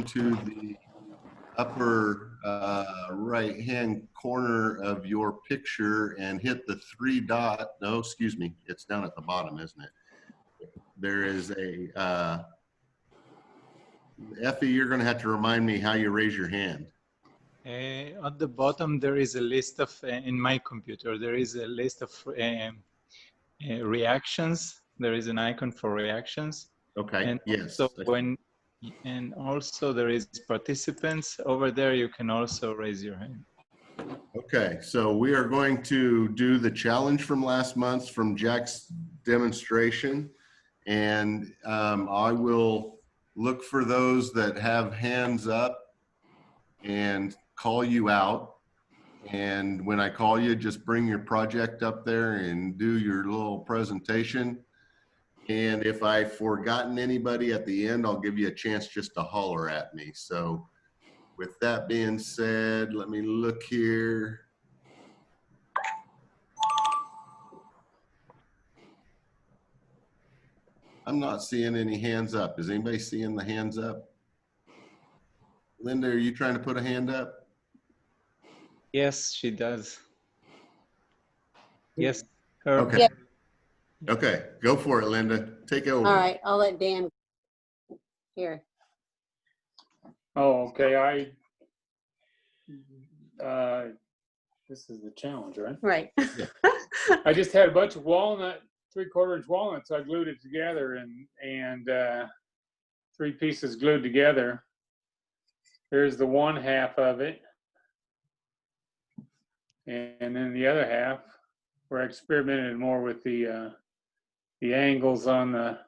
to the upper right hand corner of your picture and hit the three dot. No, excuse me, it's down at the bottom, isn't it? There is a Effie, you're going to have to remind me how you raise your hand. At the bottom there is a list of in my computer there is a list of reactions. There is an icon for reactions. Okay. And yes. So and also there is participants over there. You can also raise your hand. Okay, so we are going to do the challenge from last month from Jack's demonstration, and I will look for those that have hands up and call you out. And when I call you, just bring your project up there and do your little presentation. And if I've forgotten anybody at the end, I'll give you a chance just to holler at me. So with that being said, let me look here. I'm not seeing any hands up. Is anybody seeing the hands up? Linda, are you trying to put a hand up? Yes, she does. Yes. Her. Okay. Yep. Okay, go for it, Linda. Take it over. All right, I'll let Dan here. Oh, okay. This is the challenge, right? Right. I just had a bunch of walnut, 3/4 inch walnuts. I glued it together and 3 pieces glued together. Here's the one half of it. And then the other half, where I experimented more with the angles on the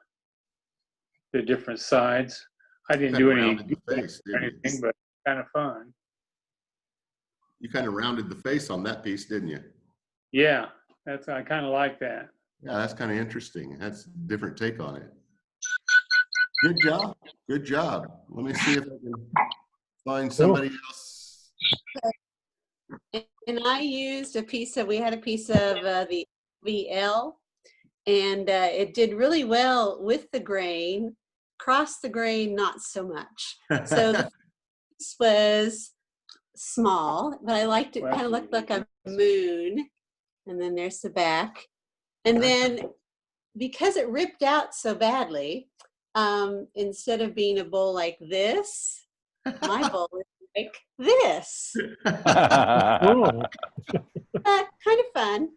different sides. I didn't do any face, anything, but kind of fun. You kind of rounded the face on that piece, didn't you? Yeah, I kind of like that. Yeah, that's kind of interesting. That's a different take on it. Good job. Good job. Let me see if I can find somebody else. And I used we had a piece of the VL, and it did really well with the grain. Across the grain, not so much. So the piece was small, but I liked it. Kind of looked like a moon. And then there's the back. And then because it ripped out so badly, instead of being a bowl like this, my bowl is like this. Cool. Kind of fun.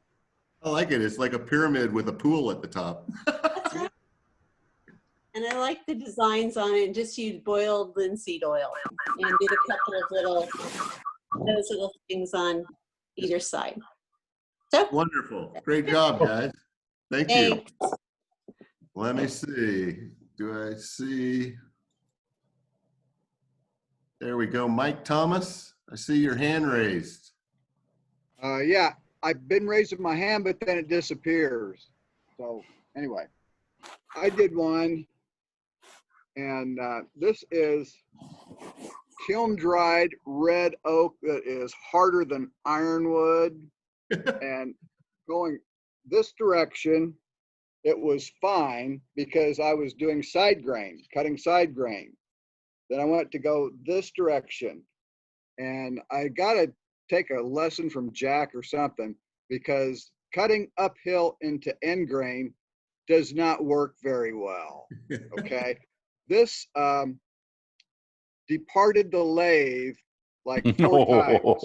I like it. It's like a pyramid with a pool at the top. That's right. And I like the designs on it, and just used boiled linseed oil and did a couple of those little things on either side. So Wonderful. Great job, guys. Thank you. thanks. Let me see. Do I see? There we go. Mike Thomas, I see your hand raised. Yeah, I've been raising my hand, but then it disappears. So anyway, I did one, and this is kiln dried red oak that is harder than ironwood. And going this direction, it was fine because I was doing side grain, cutting side grain. Then I went to go this direction, and I got to take a lesson from Jack or something, because cutting uphill into end grain does not work very well. Okay. This departed the lathe like 4 times.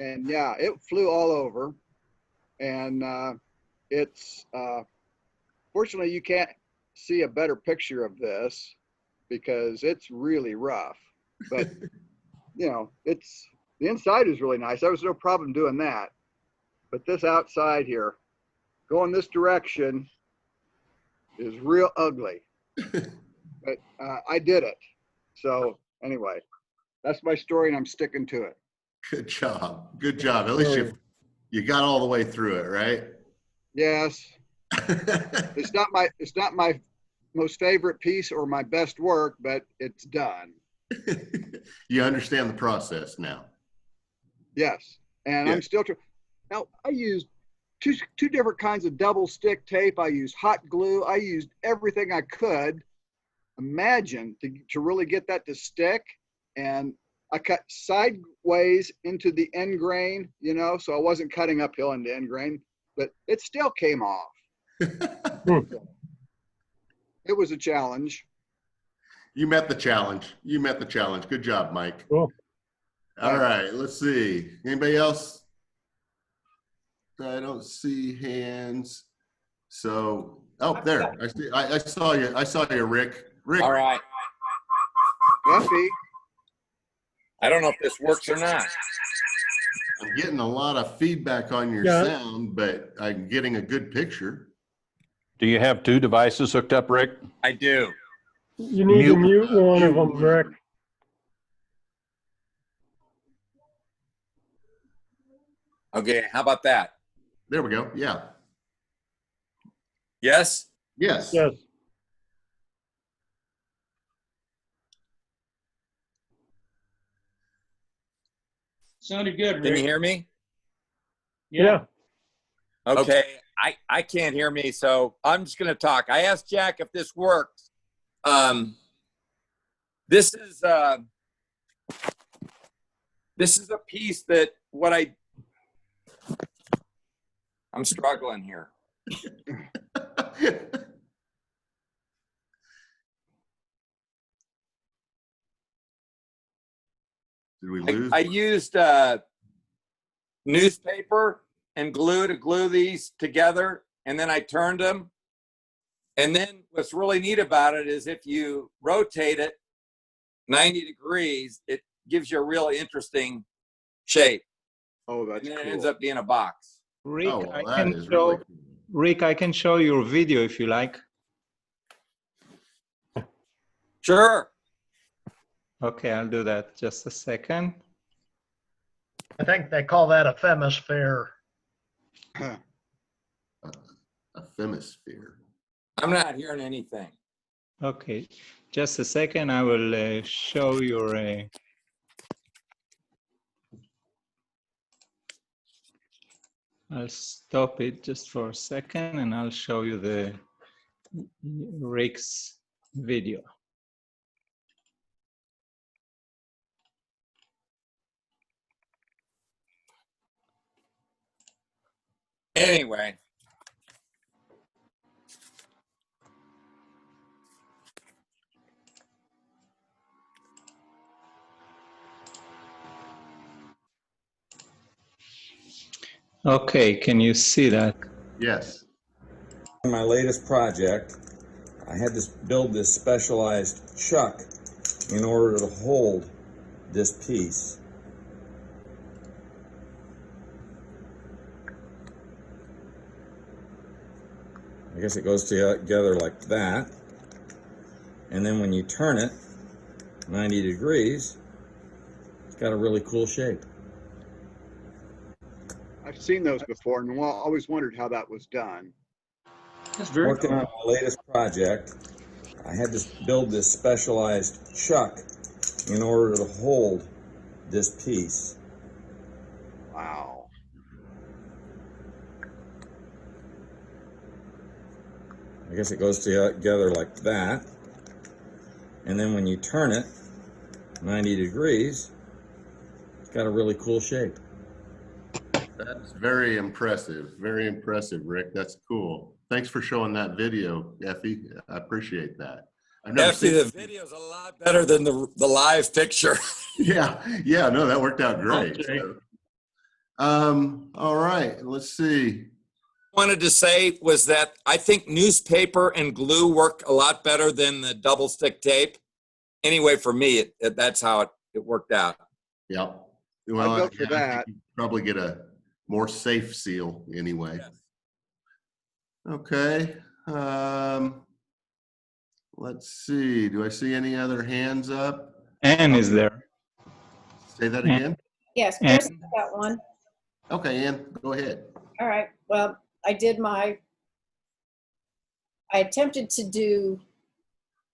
And yeah, it flew all over. And it's, fortunately you can't see a better picture of this because it's really rough, but you know, the inside is really nice. There was no problem doing that, but this outside here, going this direction is real ugly, but I did it. So anyway, that's my story, and I'm sticking to it. Good job. Good job. At least you got all the way through it, right? Yes. It's not my most favorite piece or my best work, but it's done. You understand the process now. Yes. And Yeah. I'm still trying. Now, I used two different kinds of double stick tape. I used hot glue. I used everything I could. imagine to really get that to stick. And I cut sideways into the end grain, you know, so I wasn't cutting uphill into end grain, but it still came off. It was a challenge. You met the challenge. You met the challenge. Good job, Mike. Cool. All right, let's see. Anybody else? I don't see hands. So, oh, there. I see. I saw you. I saw you, Rick. Rick. All right. Duffy, I don't know if this works or not. I'm getting a lot of feedback on your Yeah. sound, but I'm getting a good picture. Do you have two devices hooked up, Rick? I do. You need to Mute. mute one of them, Rick. Okay, how about that? There we go. Yeah. Yes? Yes. Yes. Sounded good, Can you Rick. hear me? Yeah. Okay, I can't hear me, so I'm just gonna talk. I asked Jack if this works. This is a piece that I'm struggling here. Did we lose? I used newspaper and glue to glue these together, and then I turned them. And then what's really neat about it is if you rotate it 90 degrees, it gives you a really interesting shape. oh, that's And then it cool. ends up being a box. Rick, Oh, well, I that can is show. really cool. Rick, I can show your video if you like. Sure. Okay, I'll do that. Just a second. I think they call that a femisphere. A femisphere. I'm not hearing anything. Okay, just a second. I will show your. I'll stop it just for a second, and I'll show you the Rick's video. Anyway. Okay, can you see that? Yes. In my latest project, I had to build this specialized chuck in order to hold this piece. I guess it goes together like that. And then when you turn it 90 degrees, it's got a really cool shape. I've seen those before and always wondered how that was done. That's very Working cool. on my latest project, I had to build this specialized chuck in order to hold this piece. Wow. I guess it goes together like that. And then when you turn it 90 degrees, it's got a really cool shape. That's very impressive. Very impressive, Rick. That's cool. Thanks for showing that video, Effie. I appreciate that. I've never Actually, seen the video's a lot better than the live picture. Yeah, no, that worked out great. Okay. So, all right, let's see. Wanted to say was that I think newspaper and glue work a lot better than the double stick tape. Anyway, for me, that's how it worked out. Yeah. Well, I'd vote for I think that. you probably get a more safe seal anyway. Yes. Okay. Let's see. Do I see any other hands up? Anne is there. Say that again. Yes, And- Chris got one. Okay, Ann, go ahead. All right. Well, I attempted to do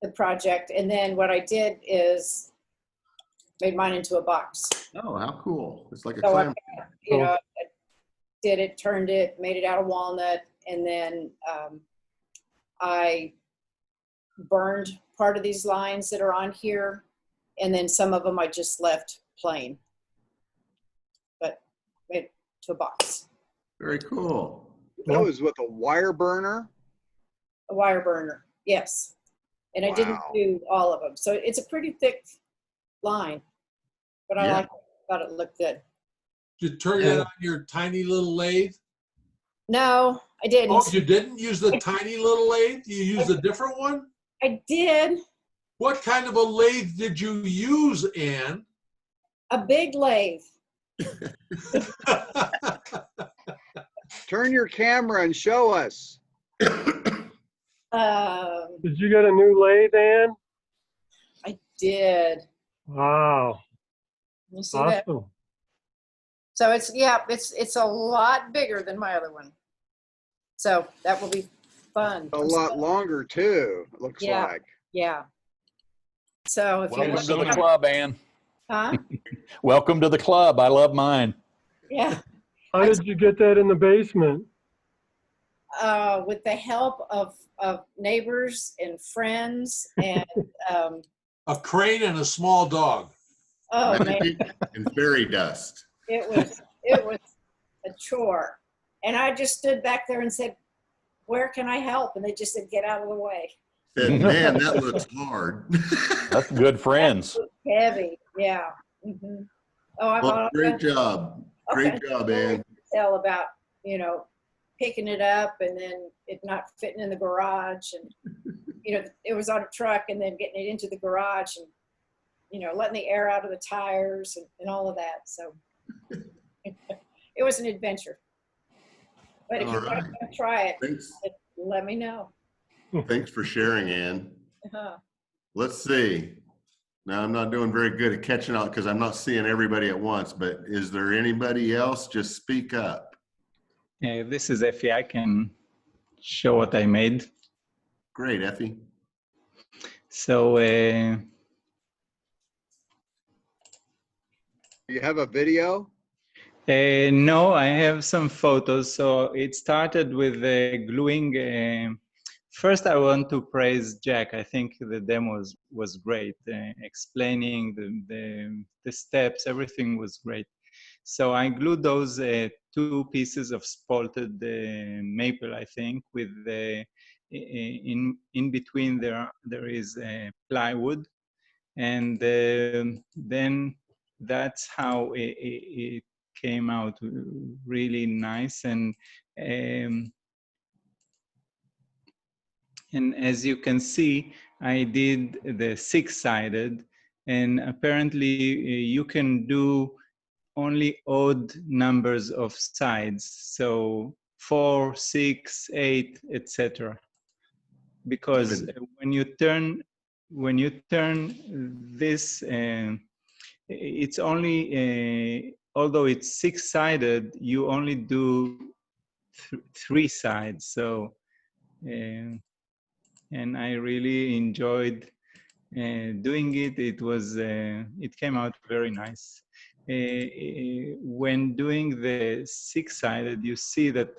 the project, and then what I did is made mine into a box. Oh, how cool. It's like a So I, clam. I did it, turned it, made it out of walnut, and then I burned part of these lines that are on here. And then some of them I just left plain, but made to a box. Very cool. That was with a wire burner. A wire burner, yes. And I didn't Wow. do all of them. So it's a pretty thick line, but I Yeah. thought it looked good. Did you turn it on your tiny little lathe? No, I didn't. Oh, you didn't use the tiny little lathe? You used a different one? I did. What kind of a lathe did you use, Ann? A big lathe. Turn your camera and show us. Did you get a new lathe, Ann? I did. Wow. You see that? Awesome. So it's a lot bigger than my other one. So that will be fun. A lot longer too, it looks Yeah. like. Yeah. So if Welcome to you the club, Ann. huh? Welcome to the club. I love mine. Yeah. How did you get that in the basement? With the help of neighbors and friends and A crane and a small dog. oh man, And fairy dust. it was a chore. And I just stood back there and said, "Where can I help?" And they just said, "Get out of the way." Said, man, that looks hard. That's good friends. Heavy, yeah. Mm-hmm. Oh, I Well, bought great job. Great Okay. job, Ann. tell about, picking it up and then it not fitting in the garage and, it was on a truck and then getting it into the garage and, letting the air out of the tires and all of that. So it was an adventure. But if you All want right. to try it, Thanks. let me know. Thanks for sharing, Ann. Uh-huh. Let's see. Now, I'm not doing very good at catching up because I'm not seeing everybody at once, but is there anybody else? Just speak up. This is Effie. I can show what I made. Great, Effie. So Do you have a video? no, I have some photos. So it started with gluing. First, I want to praise Jack. I think the demo was great. Explaining the steps, everything was great. So I glued those two pieces of spalted maple, I think, with in between there is plywood, and then that's how it came out really nice. And as you can see, I did the six-sided, and apparently you can do only odd numbers of sides, so 4, 6, 8, etc. Because when you turn this, it's only although it's six-sided, you only do three sides. So, and I really enjoyed doing it. It came out very nice. When doing the six-sided, you see that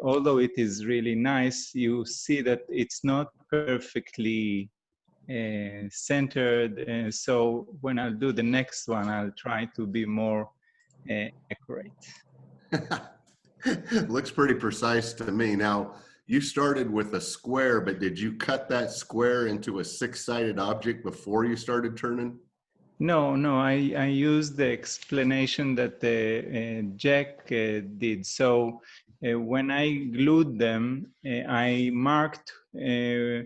although it is really nice, you see that it's not perfectly centered. So when I'll do the next one, I'll try to be more accurate. Looks pretty precise to me. Now, you started with a square, but did you cut that square into a six-sided object before you started turning? No, I used the explanation that Jack did. So when I glued them, I marked where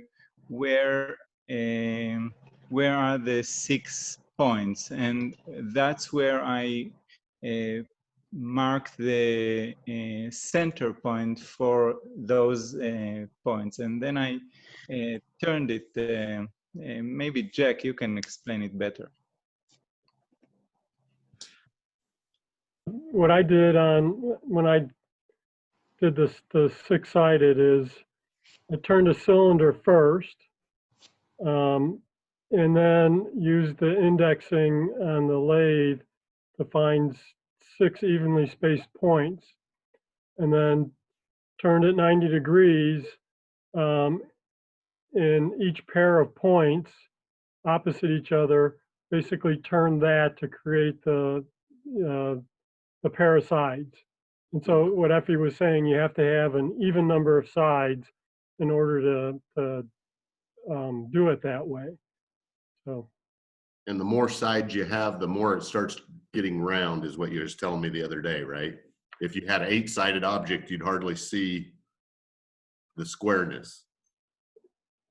are the 6 points, and that's where I marked the center point for those points, and then I turned it. Maybe Jack, you can explain it better. What I did when I did the six-sided is I turned a cylinder first, and then used the indexing on the lathe to find 6 evenly spaced points, and then turned it 90 degrees in each pair of points opposite each other, basically turn that to create the pair of sides. And so what Effie was saying, you have to have an even number of sides in order to do it that way. So. And the more sides you have, the more it starts getting round, is what you were just telling me the other day, right? If you had an 8-sided object, you'd hardly see the squareness.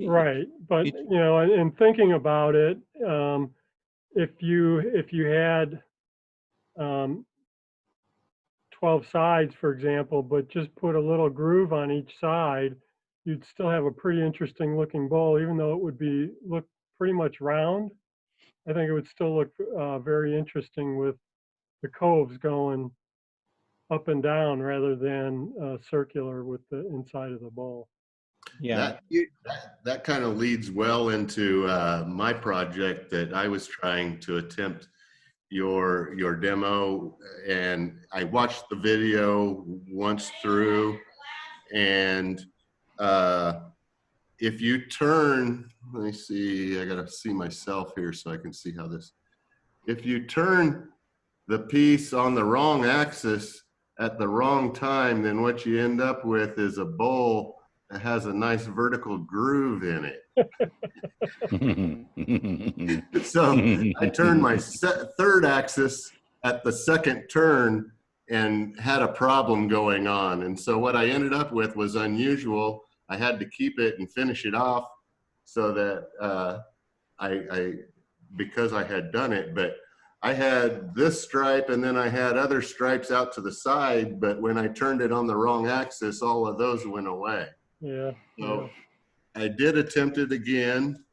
Right, but you know, in thinking about it, if you had 12 sides, for example, but just put a little groove on each side, you'd still have a pretty interesting looking bowl, even though it would look pretty much round. I think it would still look very interesting with the coves going up and down rather than circular with the inside of the bowl. Yeah. That kind of leads well into my project that I was trying to attempt your demo, and I watched the video once through, and if you turn, let me see, I gotta see myself here so I can see how this, if you turn the piece on the wrong axis at the wrong time, then what you end up with is a bowl that has a nice vertical groove in it. So I turned my third axis at the second turn and had a problem going on. And so what I ended up with was unusual. I had to keep it and finish it off so that because I had done it, but I had this stripe and then I had other stripes out to the side, but when I turned it on the wrong axis, all of those went away. Yeah. So I did attempt it again,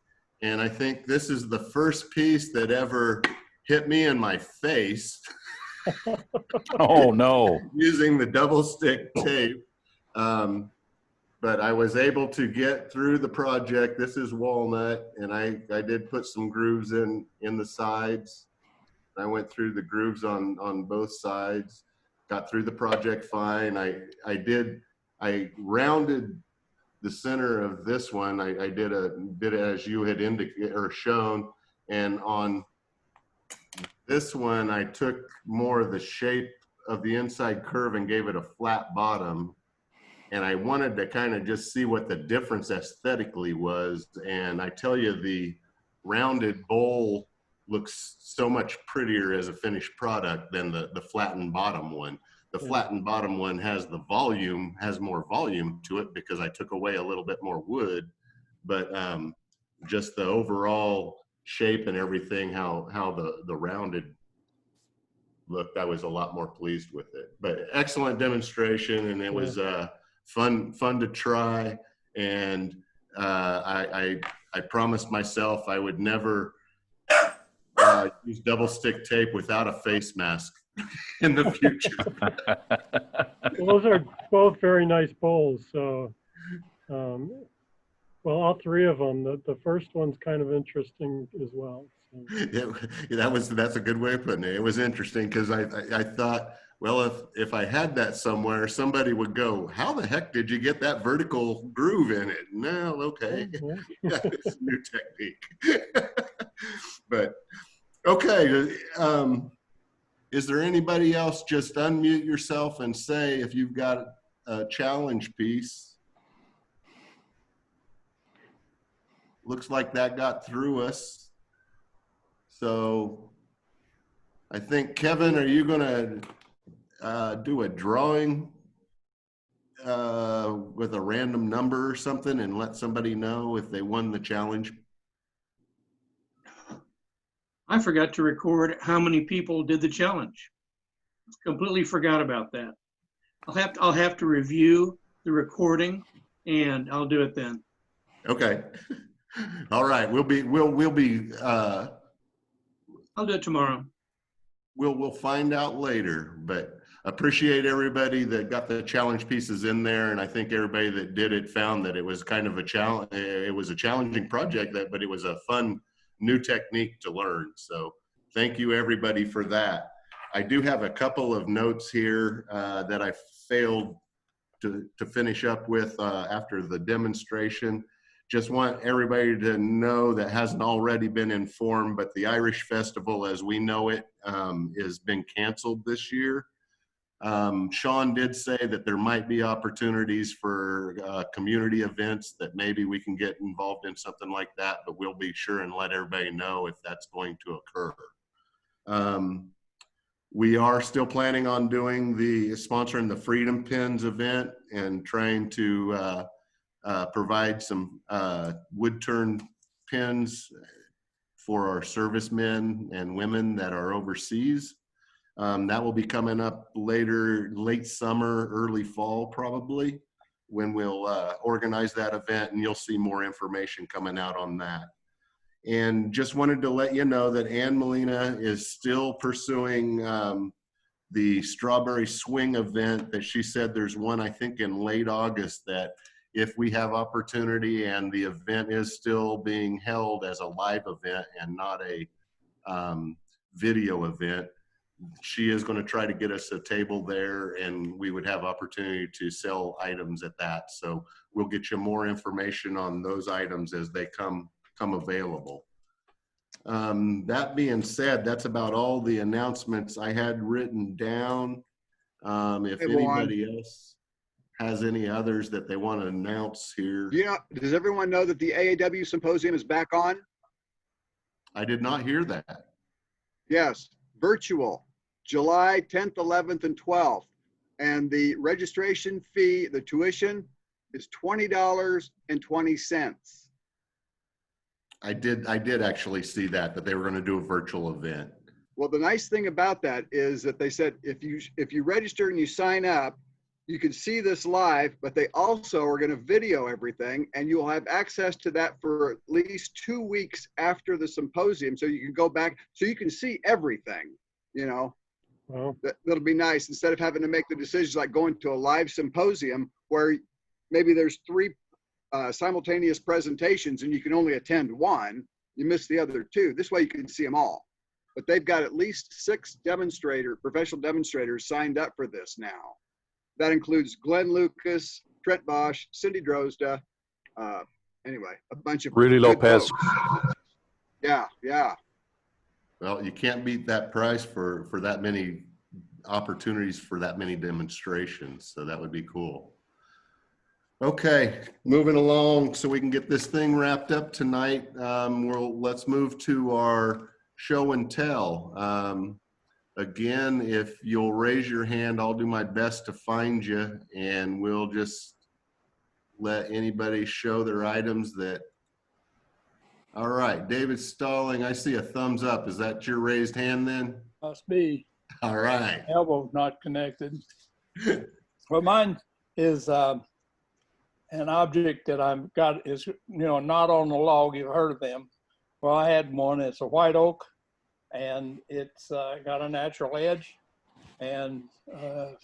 and I think this is the first piece that ever hit me in my face. Oh no. Using the double stick tape. But I was able to get through the project. This is walnut, and I did put some grooves in the sides. I went through the grooves on both sides, got through the project fine. I rounded the center of this one. I did it as you had indicated or shown, and on this one I took more of the shape of the inside curve and gave it a flat bottom, and I wanted to kind of just see what the difference aesthetically was. And I tell you, the rounded bowl looks so much prettier as a finished product than the flattened bottom one. The flattened bottom one has more volume to it because I took away a little bit more wood, but just the overall shape and everything, how the rounded looked, I was a lot more pleased with it. But excellent demonstration, and it was fun to try. And I promised myself I would never use double stick tape without a face mask in the future. Well, those are both very nice bowls. So, well, all three of them. The first one's kind of interesting as well. So. That's a good way of putting it. It was interesting because I thought, well, if I had that somewhere, somebody would go, how the heck did you get that vertical groove in it? No, okay. It's a new technique. But okay, is there anybody else? Just unmute yourself and say if you've got a challenge piece. Looks like that got through us. So I think, Kevin, are you gonna do a drawing with a random number or something and let somebody know if they won the challenge? I forgot to record how many people did the challenge. Completely forgot about that. I'll have to review the recording, and I'll do it then. Okay. All right. We'll be. I'll do it tomorrow. We'll find out later, but appreciate everybody that got the challenge pieces in there, and I think everybody that did it found that it was kind of a challenge. It was a challenging project, but it was a fun new technique to learn. So thank you everybody for that. I do have a couple of notes here that I failed to finish up with after the demonstration. just want everybody to know that hasn't already been informed, but the Irish Festival as we know it has been canceled this year. Sean did say that there might be opportunities for community events that maybe we can get involved in something like that, but we'll be sure and let everybody know if that's going to occur. We are still planning on sponsoring the Freedom Pins event and trying to provide some wood turn pins for our servicemen and women that are overseas. That will be coming up late summer, early fall probably, when we'll organize that event, and you'll see more information coming out on that. And just wanted to let you know that Ann Molina is still pursuing the Strawberry Swing event that she said there's one, I think, in late August, that if we have opportunity and the event is still being held as a live event and not a video event, she is going to try to get us a table there, and we would have opportunity to sell items at that. So we'll get you more information on those items as they come available. That being said, that's about all the announcements I had written down. If anybody else has any others that they want to announce here. Yeah, does everyone know that the AAW Symposium is back on? I did not hear that. Yes, virtual, July 10th, 11th, and 12th. And the registration fee, the tuition, is $20.20. I did actually see that they were going to do a virtual event. Well, the nice thing about that is that they said if you register and you sign up, you can see this live, but they also are going to video everything, and you'll have access to that for at least 2 weeks after the symposium. So you can go back, so you can see everything, you know. Well, That'll be nice, instead of having to make the decisions like going to a live symposium where maybe there's 3 simultaneous presentations and you can only attend one, you miss the other 2. This way you can see them all. But they've got at least 6 professional demonstrators signed up for this now. That includes Glenn Lucas, Trent Bosch, Cindy Drozda, anyway, a bunch of Rudy good Lopez. folks. Yeah. Well, you can't beat that price for that many opportunities for that many demonstrations. So that would be cool. Okay, moving along so we can get this thing wrapped up tonight. Let's move to our show and tell. Again, if you'll raise your hand, I'll do my best to find you, and we'll just let anybody show their items that. All right, David Stalling, I see a thumbs up. Is that your raised hand then? Must be. All right. Elbow's not connected. Well, mine is an object that I've got is, not on the log. You've heard of them. Well, I had one. It's a white oak, and it's got a natural edge. And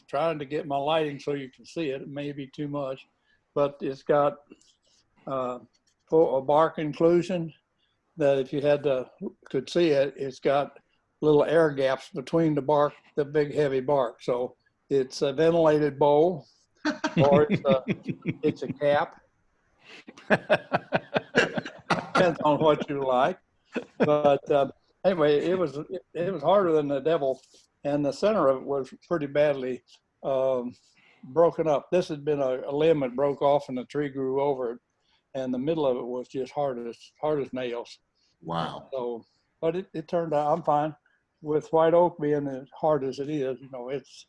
trying to get my lighting so you can see it. It may be too much, but it's got a bark inclusion that if you could see it, it's got little air gaps between the bark, the big heavy bark. So it's a ventilated bowl, or it's a cap. Depends on what you like. But anyway, it was harder than the devil, and the center of it was pretty badly broken up. This had been a limb that broke off, and the tree grew over it, and the middle of it was just hard as nails. Wow. So, but it turned out I'm fine. With white oak being as hard as it is, it's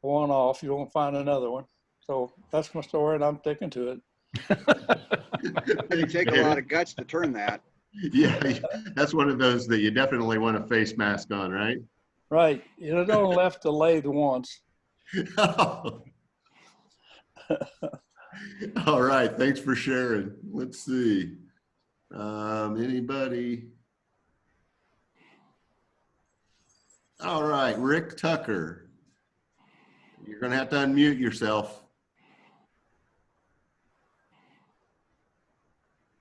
one off. You won't find another one. So that's my story, and I'm sticking to it. It'd take a lot of guts to turn that. Yeah, that's one of those that you definitely want a face mask on, right? Right. Don't left the lathe once. All right. Thanks for sharing. Let's see. Anybody? All right. Rick Tucker. You're going to have to unmute yourself.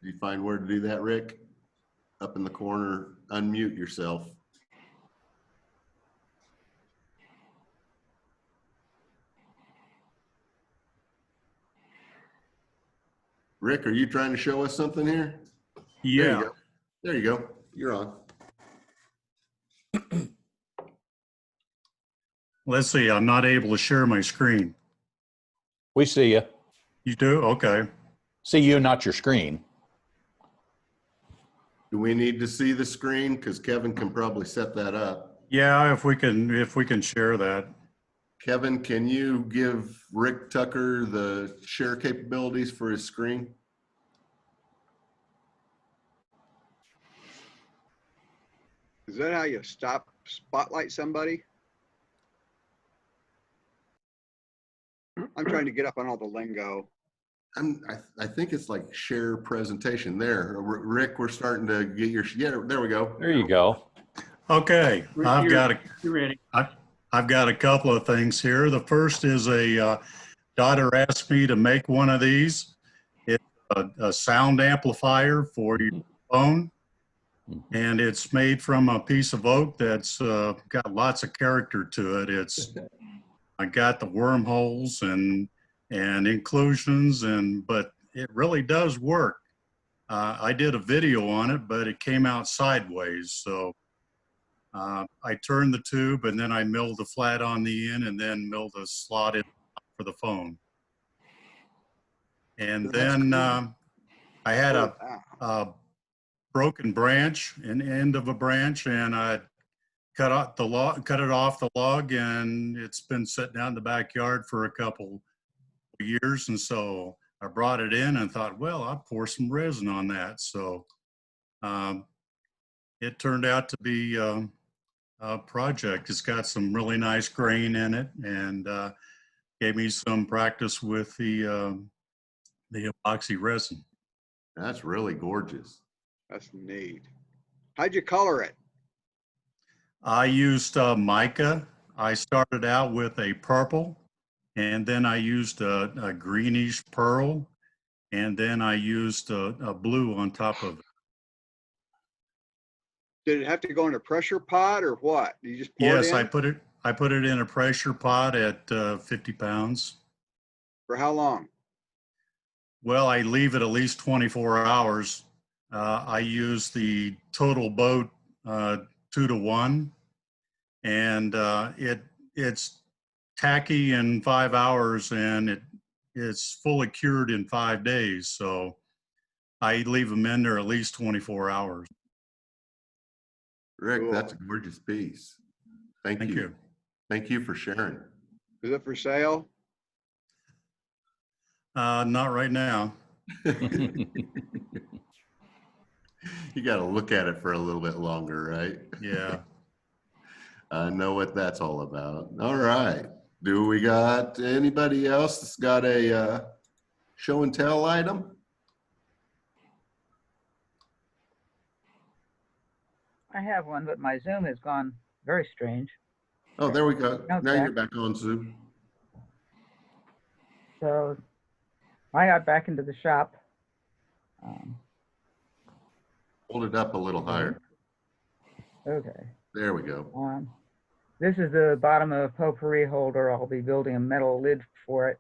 Do you find where to do that, Rick? Up in the corner, unmute yourself. Rick, are you trying to show us something here? There you Yeah. go. There you go. You're on. Let's see. I'm not able to share my screen. We see you. You do? Okay. See you, not your screen. Do we need to see the screen? Because Kevin can probably set that up. Yeah, if we can share that. Kevin, can you give Rick Tucker the share capabilities for his screen? Is that how you spotlight somebody? I'm trying to get up on all the lingo. I think it's like share presentation there. Rick, we're starting to get your, yeah, there we go. There you go. Okay, I've got a couple of things here. The first is a daughter asked me to make one of these. It's a sound amplifier for your phone, and it's made from a piece of oak that's got lots of character to it. I got the wormholes and inclusions, but it really does work. I did a video on it, but it came out sideways. So I turned the tube and then I milled the flat on the end and then milled a slot in for the phone. And then I had a broken branch, an end of a branch, and I cut it off the log, and it's been sitting out in the backyard for a couple of years. And so I brought it in and thought, well, I'll pour some resin on that. So it turned out to be a project. It's got some really nice grain in it, and gave me some practice with the epoxy resin. That's really gorgeous. That's neat. How'd you color it? I used mica. I started out with a purple, and then I used a greenish pearl, and then I used a blue on top of it. Did it have to go in a pressure pot or what? You just pour Yes, it in? I put it in a pressure pot at 50 pounds. For how long? Well, I leave it at least 24 hours. I use the total boat 2-to-1, and it's tacky in 5 hours, and it's fully cured in 5 days. So I leave them in there at least 24 hours. Rick, Cool. that's a gorgeous piece. Thank you. Thank you for sharing. Is it for sale? Not right now. You got to look at it for a little bit longer, right? Yeah. I know what that's all about. All right. Do we got anybody else that's got a show and tell item? I have one, but my Zoom has gone very strange. Oh, there we go. No, Now Jack. you're back on Zoom. So I got back into the shop. Hold it up a little higher. Okay. There we go. This is the bottom of a potpourri holder. I'll be building a metal lid for it.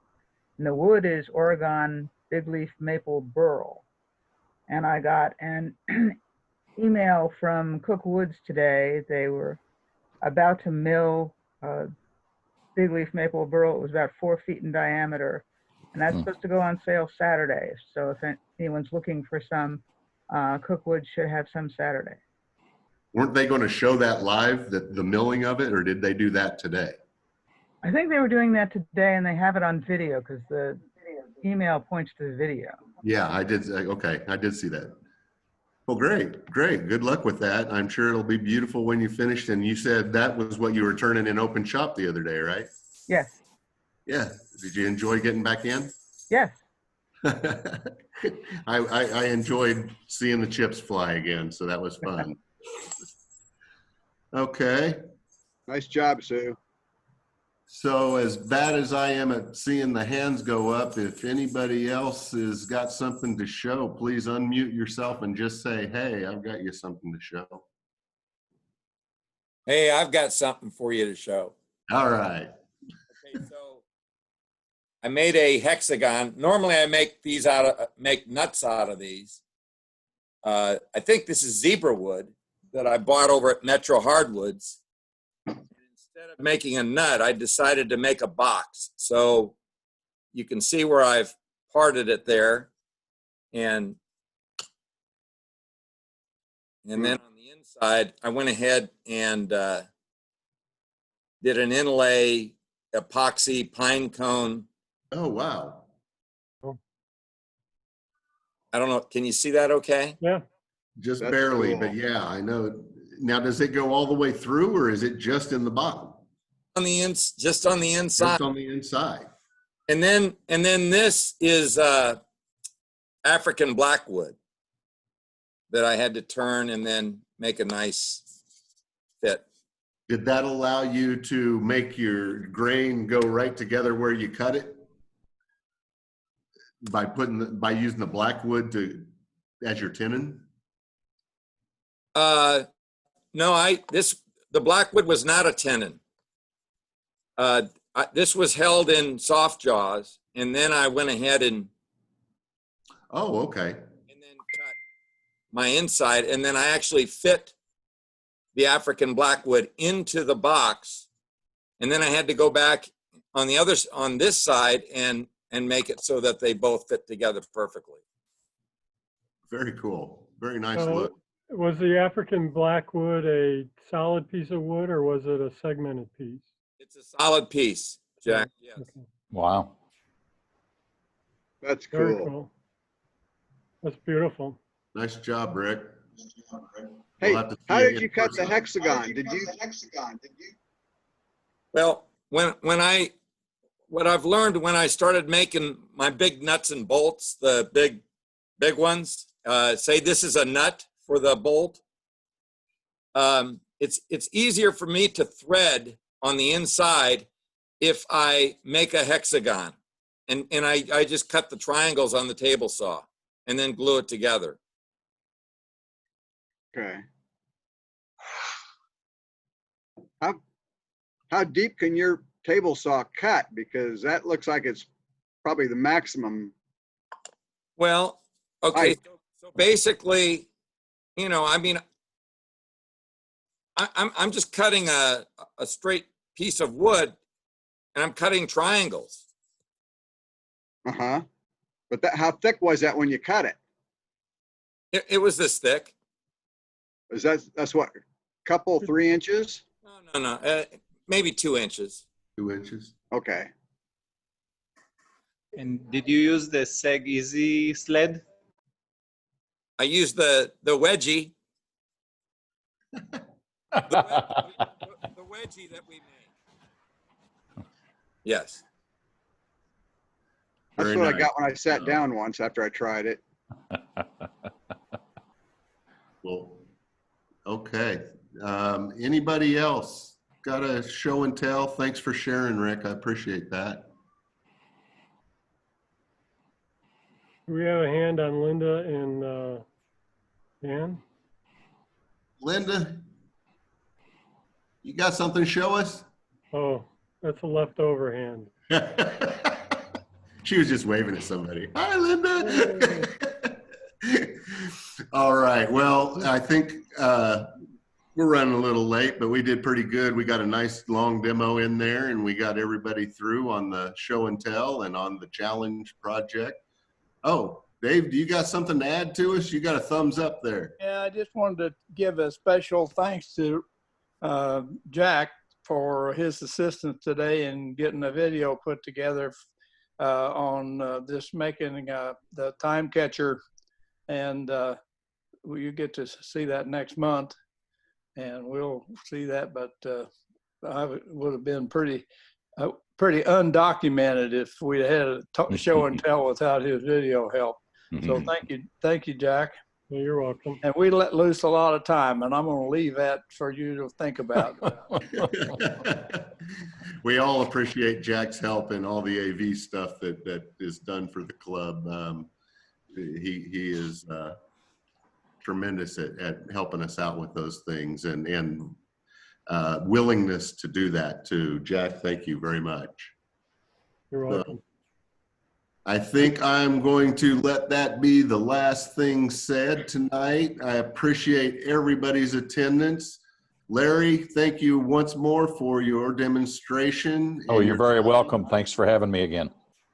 And the wood is Oregon big leaf maple burl. And I got an email from Cook Woods today. They were about to mill big leaf maple burl. It was about 4 feet in diameter. And that's supposed to go on sale Saturday. So if anyone's looking for some, Cook Woods should have some Saturday. Weren't they going to show that live, the milling of it, or did they do that today? I think they were doing that today, and they have it on video because the email points to the video. Yeah, I did. Okay, I did see that. Well, great, great. Good luck with that. I'm sure it'll be beautiful when you finished. And you said that was what you were turning in open shop the other day, right? Yes. Yeah. Did you enjoy getting back in? Yes. I enjoyed seeing the chips fly again, so that was fun. Okay. Nice job, Sue. So as bad as I am at seeing the hands go up, if anybody else has got something to show, please unmute yourself and just say, hey, I've got you something to show. Hey, I've got something for you to show. All right. Okay, so I made a hexagon. Normally I make nuts out of these. I think this is zebra wood that I bought over at Metro Hardwoods. Instead of making a nut, I decided to make a box. So you can see where I've parted it there. And then on the inside, I went ahead and did an inlay epoxy pine cone. Oh, wow. I don't know. Can you see that okay? Yeah. Just That's barely, cool. but yeah, I know. Now, does it go all the way through, or is it just in the bottom? Just on the inside. Just on the inside. And then this is African blackwood that I had to turn and then make a nice fit. Did that allow you to make your grain go right together where you cut it? By using the blackwood as your tenon? No, the blackwood was not a tenon. This was held in soft jaws, and then I went ahead and okay. And then cut my inside, and then I actually fit the African blackwood into the box, and then I had to go back on this side and make it so that they both fit together perfectly. Very cool. Very nice look. Was the African blackwood a solid piece of wood, or was it a segmented piece? It's a solid piece, Jack. Yes. Okay. Wow. That's cool. Very cool. That's beautiful. Nice job, Rick. Hey, We'll have to see how you did in you cut the person. hexagon? Did you? Well, what I've learned when I started making my big nuts and bolts, the big ones, say this is a nut for the bolt. It's easier for me to thread on the inside if I make a hexagon, and I just cut the triangles on the table saw and then glue it together. Okay. How deep can your table saw cut? Because that looks like it's probably the maximum. Well, okay, so basically, I mean, I'm just cutting a straight piece of wood, and I'm cutting triangles. Uh-huh. But how thick was that when you cut it? It was this thick. That's what, couple, 3 inches? No, maybe 2 inches. 2 inches. Okay. And did you use the Seg Easy sled? I used the wedgie. The wedgie that we made. Yes. That's Very what nice. I got when I sat down once after I tried it. Well, okay. Anybody else got a show and tell? Thanks for sharing, Rick. I appreciate that. Do we have a hand on Linda and Dan? Linda, you got something to show us? Oh, that's a leftover hand. She was just waving at somebody. Hi, Linda. All right. Well, I think we're running a little late, but we did pretty good. We got a nice long demo in there, and we got everybody through on the show and tell and on the challenge project. Oh, Dave, do you got something to add to us? You got a thumbs up there. Yeah, I just wanted to give a special thanks to Jack for his assistance today in getting a video put together on this making the time catcher, and you get to see that next month, and we'll see that. But I would have been pretty undocumented if we had a show and tell without his video help. So thank you, Jack. You're welcome. And we let loose a lot of time, and I'm going to leave that for you to think about. We all appreciate Jack's help and all the AV stuff that is done for the club. He is tremendous at helping us out with those things and willingness to do that too. Jack, thank you very much. You're welcome. I think I'm going to let that be the last thing said tonight. I appreciate everybody's attendance. Larry, thank you once more for your demonstration. Oh, you're very welcome. Thanks for having me again.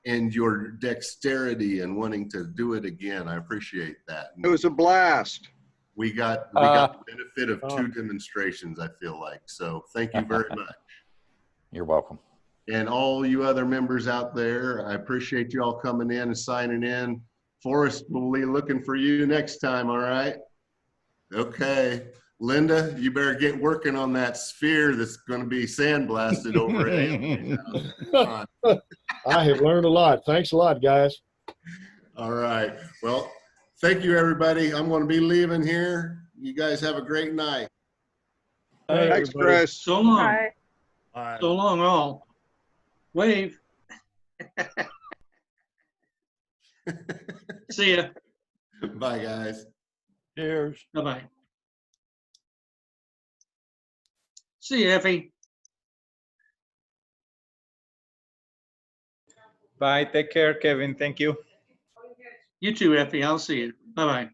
And your dexterity and wanting to do it again. I appreciate that. It was a blast. We got the benefit of 2 demonstrations, I feel like. So thank you very much. You're welcome. And all you other members out there, I appreciate you all coming in and signing in. Forrest will be looking for you next time, all right? Okay. Linda, you better get working on that sphere that's going to be sandblasted over at Aaw. Come on. I have learned a lot. Thanks a lot, guys. All right. Well, thank you, everybody. I'm going to be leaving here. You guys have a great night. Thanks, Chris. So long. Bye. Bye. So long, all. Wave. See ya. Bye, guys. Cheers. Bye-bye. See you, Effie. Bye. Take care, Kevin. Thank you. You too, Effie. I'll see you. Bye-bye.